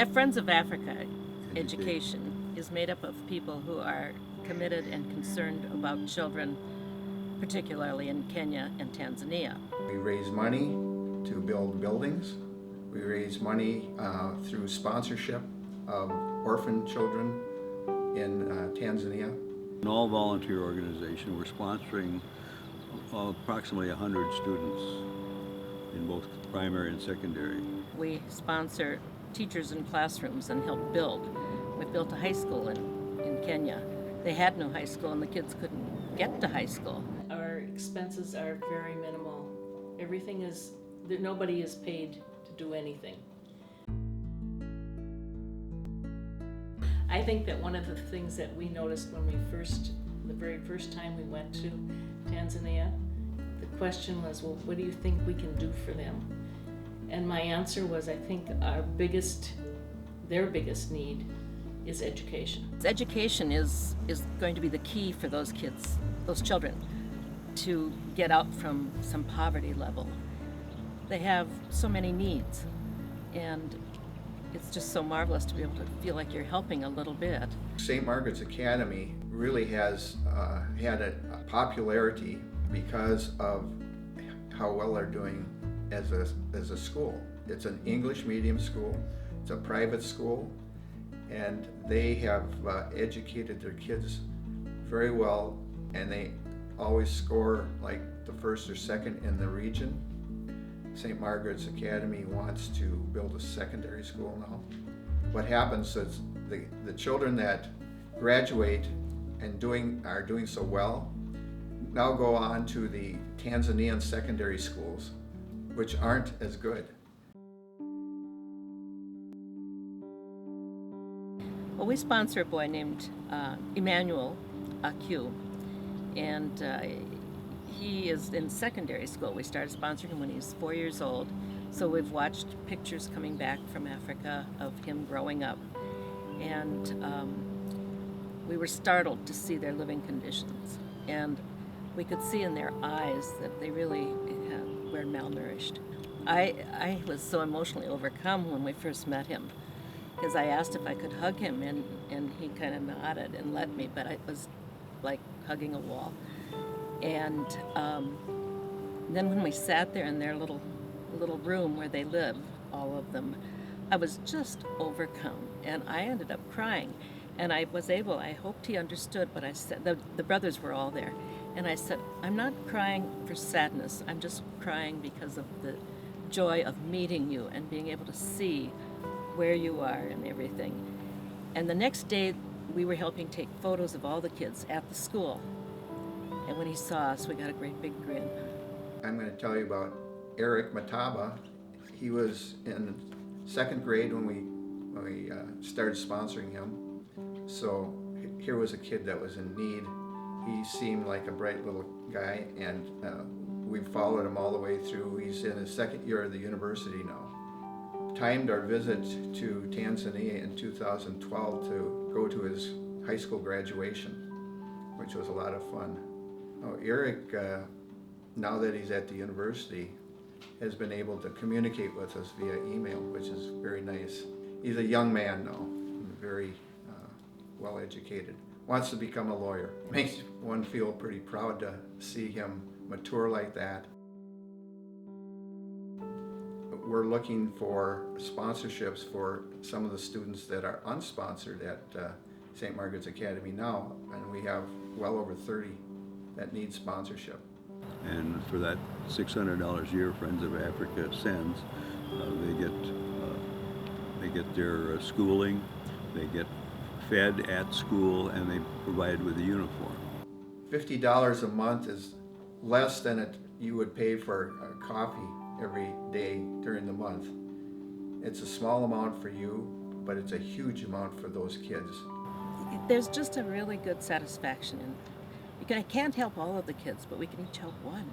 At Friends of Africa, education is made up of people who are committed and concerned about children, particularly in Kenya and Tanzania. We raise money to build buildings. We raise money through sponsorship of orphan children in Tanzania. An all-volunteer organization. We're sponsoring approximately 100 students in both primary and secondary. We sponsor teachers in classrooms and help build. We built a high school in Kenya. They had no high school and the kids couldn't get to high school. Our expenses are very minimal. Everything is, nobody is paid to do anything. I think that one of the things that we noticed when the very first time we went to Tanzania, the question was, well, what do you think we can do for them? And my answer was, I think their biggest need is education. Education is going to be the key for those kids, those children, to get out from some poverty level. They have so many needs, and it's just so marvelous to be able to feel like you're helping a little bit. St. Margaret's Academy really has had a popularity because of how well they're doing as a school. It's an English medium school, it's a private school, and they have educated their kids very well, and they always score like the first or second in the region. St. Margaret's Academy wants to build a secondary school now. What happens is the children that graduate and are doing so well now go on to the Tanzanian secondary schools, which aren't as good. Well, we sponsor a boy named Emmanuel Aq, and he is in secondary school. We started sponsoring him when he was 4 years old, so we've watched pictures coming back from Africa of him growing up, and we were startled to see their living conditions, and we could see in their eyes that they really were malnourished. I was so emotionally overcome when we first met him, because I asked if I could hug him, and he kind of nodded and let me, but it was like hugging a wall. And then when we sat there in their little room where they live, all of them, I was just overcome, and I ended up crying. And I hoped he understood, but I said, the brothers were all there, and I said, I'm not crying for sadness, I'm just crying because of the joy of meeting you and being able to see where you are and everything. And the next day, we were helping take photos of all the kids at the school. And when he saw us, we got a great big grin. I'm going to tell you about Eric Mataba. He was in second grade when we started sponsoring him. So here was a kid that was in need. He seemed like a bright little guy, and we followed him all the way through. He's in his second year of the university now. Timed our visit to Tanzania in 2012 to go to his high school graduation, which was a lot of fun. Eric, now that he's at the university, has been able to communicate with us via email, which is very nice. He's a young man now, very well educated, wants to become a lawyer. Makes one feel pretty proud to see him mature like that. We're looking for sponsorships for some of the students that are unsponsored at St. Margaret's Academy now, and we have well over 30 that need sponsorship. And for that $600 a year Friends of Africa sends, they get their schooling, they get fed at school, and they provided with a uniform. $50 a month is less than you would pay for a coffee every day during the month. It's a small amount for you, but it's a huge amount for those kids. There's just a really good satisfaction in it. I can't help all of the kids, but we can each help one.